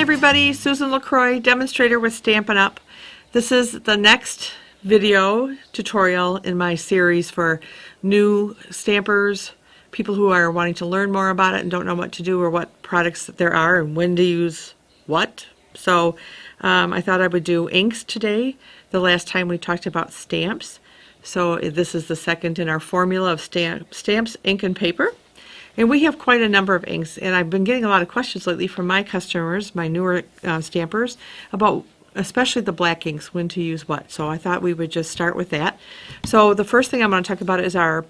everybody, Susan LaCroix, Demonstrator with Stampin' Up. This is the next video tutorial in my series for new stampers, people who are wanting to learn more about it and don't know what to do or what products there are and when to use what. So I thought I would do inks today. The last time we talked about stamps. So this is the second in our formula of stamps, ink, and paper. And we have quite a number of inks, and I've been getting a lot of questions lately from my customers, my newer stampers, about especially the black inks, when to use what. So I thought we would just start with that. So the first thing I'm going to talk about is our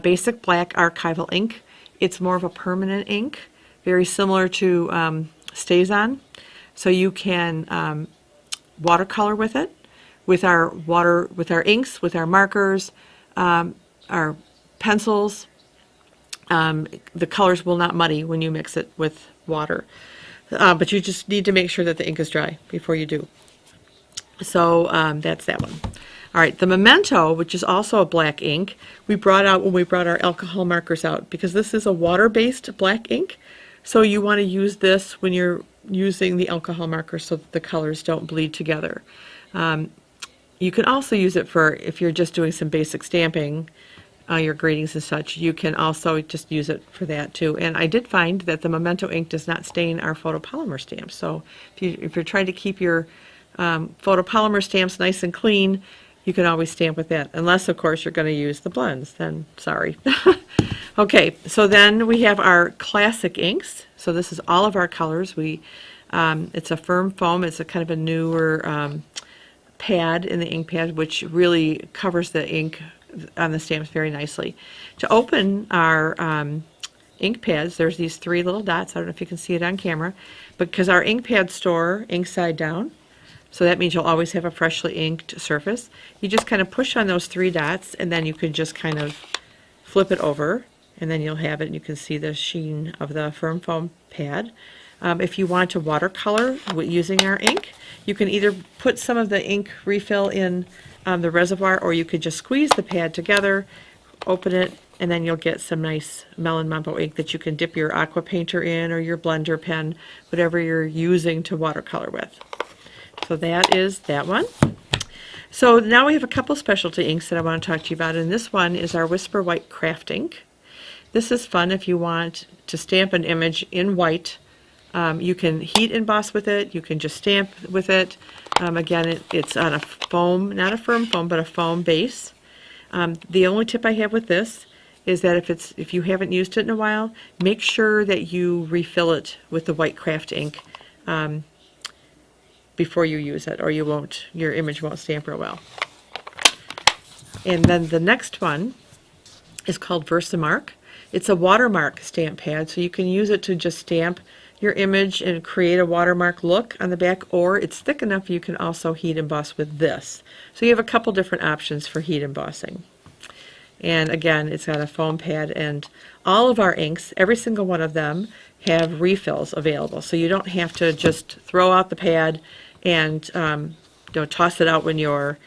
basic black Archival ink. It's more of a permanent ink, very similar to StazOn. So you can watercolor with it, with our inks, with our markers, our pencils. The colors will not muddy when you mix it with water, but you just need to make sure that the ink is dry before you do. So that's that one. All right, the Memento, which is also a black ink, we brought out when we brought our alcohol markers out, because this is a water-based black ink. So you want to use this when you're using the alcohol marker so that the colors don't bleed together. You can also use it for if you're just doing some basic stamping, your gradings and such. You can also just use it for that too. And I did find that the Memento ink does not stain our photopolymer stamps. So if you're trying to keep your photopolymer stamps nice and clean, you can always stamp with that. Unless, of course, you're going to use the blends. Then, sorry. Okay, so then we have our classic inks. So this is all of our colors. It's a firm foam. It's a kind of a newer pad in the ink pad, which really covers the ink on the stamps very nicely. To open our ink pads, there's these three little dots. I don't know if you can see it on camera, but because our ink pads store ink side down, so that means you'll always have a freshly inked surface. You just kind of push on those three dots, and then you can just kind of flip it over, and then you'll have it, and you can see the sheen of the firm foam pad. If you want to watercolor using our ink, you can either put some of the ink refill in the reservoir, or you could just squeeze the pad together, open it, and then you'll get some nice Melon Mambo ink that you can dip your aqua painter in, or your blender pen, whatever you're using to watercolor with. So that is that one. So now we have a couple specialty inks that I want to talk to you about, and this one is our Whisper White Craft Ink. This is fun if you want to stamp an image in white. You can heat emboss with it, you can just stamp with it. Again, it's on a foam, not a firm foam, but a foam base. The only tip I have with this is that if you haven't used it in a while, make sure that you refill it with the white craft ink before you use it, or your image won't stamp real well. And then the next one is called VersaMark. It's a watermark stamp pad, so you can use it to just stamp your image and create a watermark look on the back, or it's thick enough you can also heat emboss with this. So you have a couple different options for heat embossing. And again, it's got a foam pad, and all of our inks, every single one of them, have refills available. So you don't have to just throw out the pad and toss it out when you're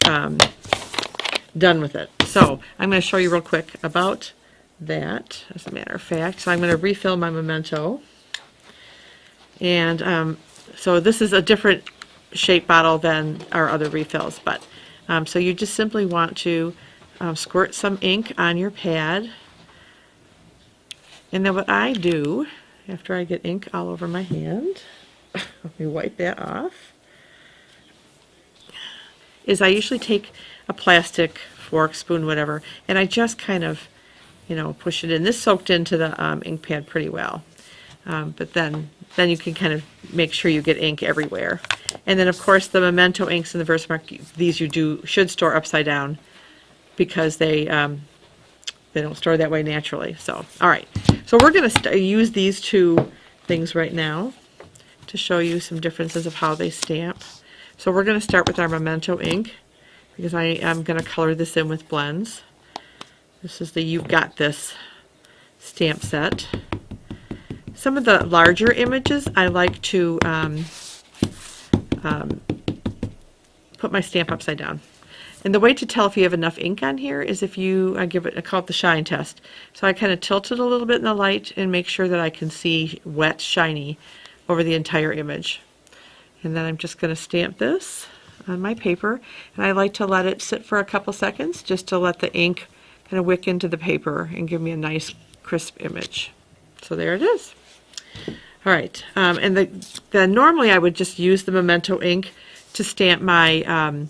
done with it. So I'm going to show you real quick about that, as a matter of fact. So I'm going to refill my Memento. And so this is a different shape bottle than our other refills, but so you just simply want to squirt some ink on your pad, and then what I do after I get ink all over my hand, let me wipe that off, is I usually take a plastic fork, spoon, whatever, and I just kind of push it in. This soaked into the ink pad pretty well. But then you can kind of make sure you get ink everywhere. And then, of course, the Memento inks and the VersaMark, these should store upside down, because they don't store that way naturally. So, all right. So we're going to use these two things right now to show you some differences of how they stamp. So we're going to start with our Memento ink, because I am going to color this in with blends. This is the You've Got This stamp set. Some of the larger images, I like to put my stamp upside down. And the way to tell if you have enough ink on here is if you I call it the shine test. So I kind of tilt it a little bit in the light and make sure that I can see wet, shiny over the entire image. And then I'm just going to stamp this on my paper, and I like to let it sit for a couple seconds just to let the ink kind of wick into the paper and give me a nice crisp image. So there it is. All right, and normally I would just use the Memento ink to stamp my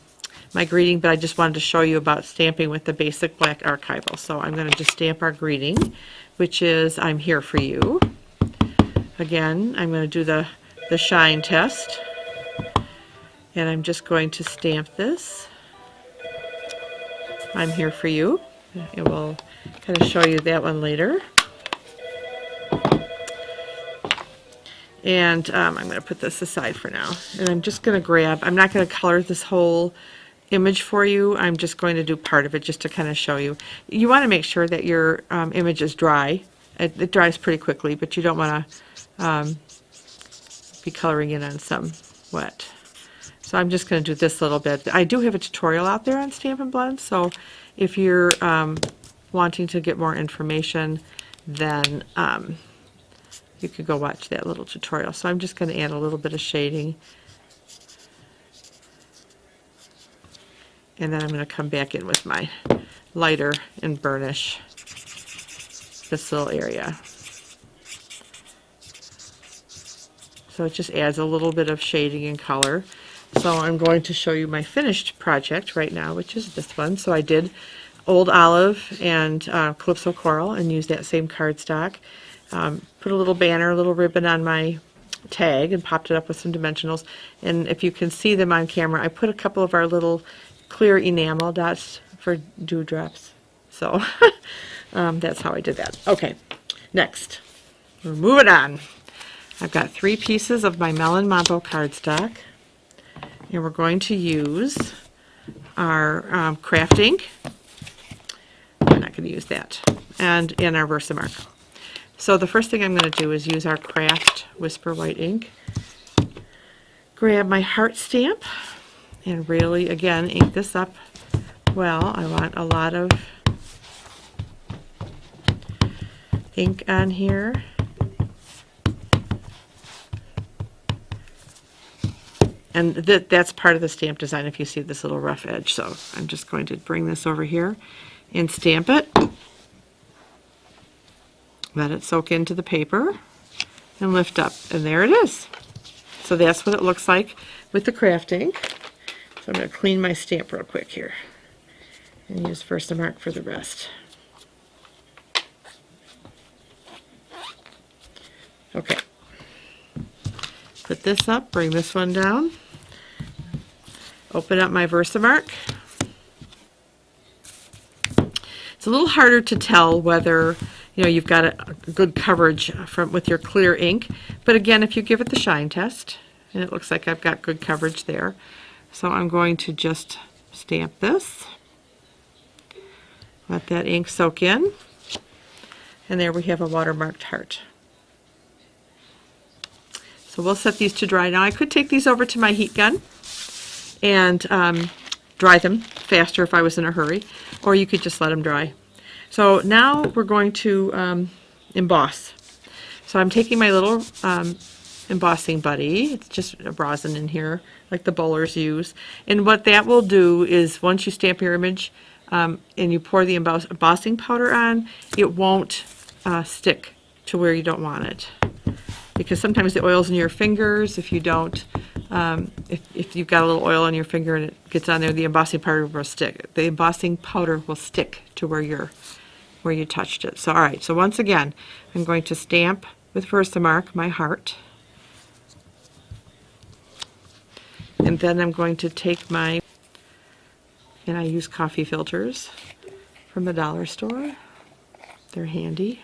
my greeting, but I just wanted to show you about stamping with the basic black Archival. So I'm going to just stamp our greeting, which is "I'm here for you." Again, I'm going to do the shine test, and I'm just going to stamp this. "I'm here for you." And we'll kind of show you that one later. And I'm going to put this aside for now. And I'm just going to grab, I'm not going to color this whole image for you. I'm just going to do part of it just to kind of show you. You want to make sure that your image is dry. It dries pretty quickly, but you don't want to be coloring in on some wet. So I'm just going to do this little bit. I do have a tutorial out there on Stampin' Blends, so if you're wanting to get more information, then you could go watch that little tutorial. So I'm just going to add a little bit of shading. And then I'm going to come back in with my lighter and burnish this little area. So it just adds a little bit of shading and color. So I'm going to show you my finished project right now, which is this one. So I did Old Olive and Calypso Coral and used that same cardstock. Put a little banner, a little ribbon on my tag and popped it up with some dimensionals. And if you can see them on camera, I put a couple of our little clear enamel dots for dewdrops. So that's how I did that. Okay, next, we're moving on. I've got 3 pieces of my Melon Mambo cardstock, and we're going to use our craft ink. I'm not going to use that, and our VersaMark. So the first thing I'm going to do is use our craft Whisper White ink. Grab my heart stamp and really, again, ink this up well. I want a lot of ink on here. And that's part of the stamp design if you see this little rough edge. So I'm just going to bring this over here and stamp it. Let it soak into the paper and lift up. And there it is. So that's what it looks like with the craft ink. So I'm going to clean my stamp real quick here and use VersaMark for the rest. Okay. Put this up, bring this one down. Open up my VersaMark. It's a little harder to tell whether you've got a good coverage with your clear ink, but again, if you give it the shine test, and it looks like I've got good coverage there, so I'm going to just stamp this, let that ink soak in, and there we have a watermarked heart. So we'll set these to dry now. I could take these over to my heat gun and dry them faster if I was in a hurry, or you could just let them dry. So now we're going to emboss. So I'm taking my little Embossing Buddy. It's just a rosin in here, like the bowlers use. And what that will do is once you stamp your image and you pour the embossing powder on, it won't stick to where you don't want it. Because sometimes the oil's in your fingers. If you don't, if you've got a little oil on your finger and it gets on there, the embossing powder will stick. The embossing powder will stick to where you touched it. So all right. So once again, I'm going to stamp with VersaMark my heart, and then I'm going to take and I use coffee filters from the dollar store. They're handy.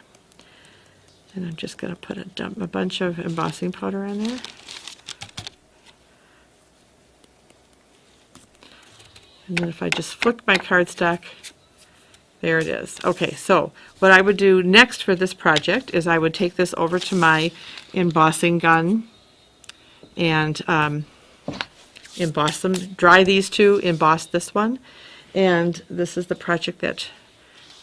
And I'm just going to dump a bunch of embossing powder on there. And then if I just flick my cardstock, there it is. Okay, so what I would do next for this project is I would take this over to my embossing gun and emboss them, dry these two, emboss this one. And this is the project that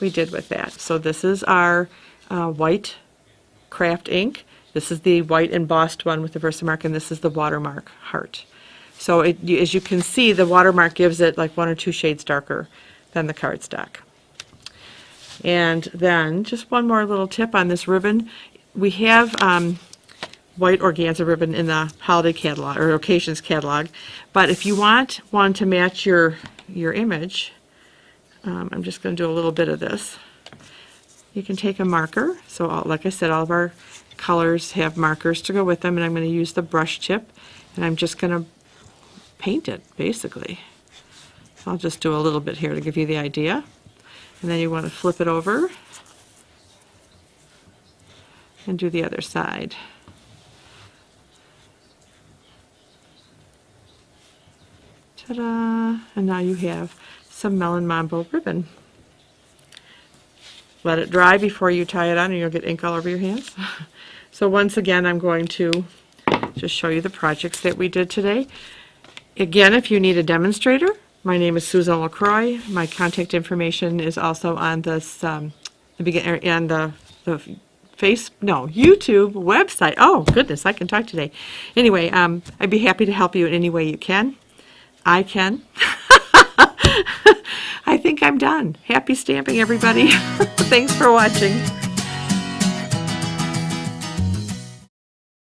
we did with that. So this is our white craft ink, This is the white embossed one with the VersaMark, and this is the watermark heart. So as you can see, the watermark gives it like 1 or 2 shades darker than the cardstock. And then just one more little tip on this ribbon. We have white organza ribbon in the holiday catalog or occasions catalog, but if you want one to match your image, I'm just going to do a little bit of this. You can take a marker. So like I said, all of our colors have markers to go with them, and I'm going to use the brush tip, and I'm just going to paint it basically. So I'll just do a little bit here to give you the idea. And then you want to flip it over and do the other side. Ta-da! And now you have some Melon Mambo ribbon. Let it dry before you tie it on, and you'll get ink all over your hands. So once again, I'm going to just show you the projects that we did today. Again, if you need a demonstrator, my name is Susan LaCroix. My contact information is also on this YouTube website. Oh goodness, I can talk today. Anyway, I'd be happy to help you in any way you can. I can. I think I'm done. Happy stamping, everybody. Thanks for watching.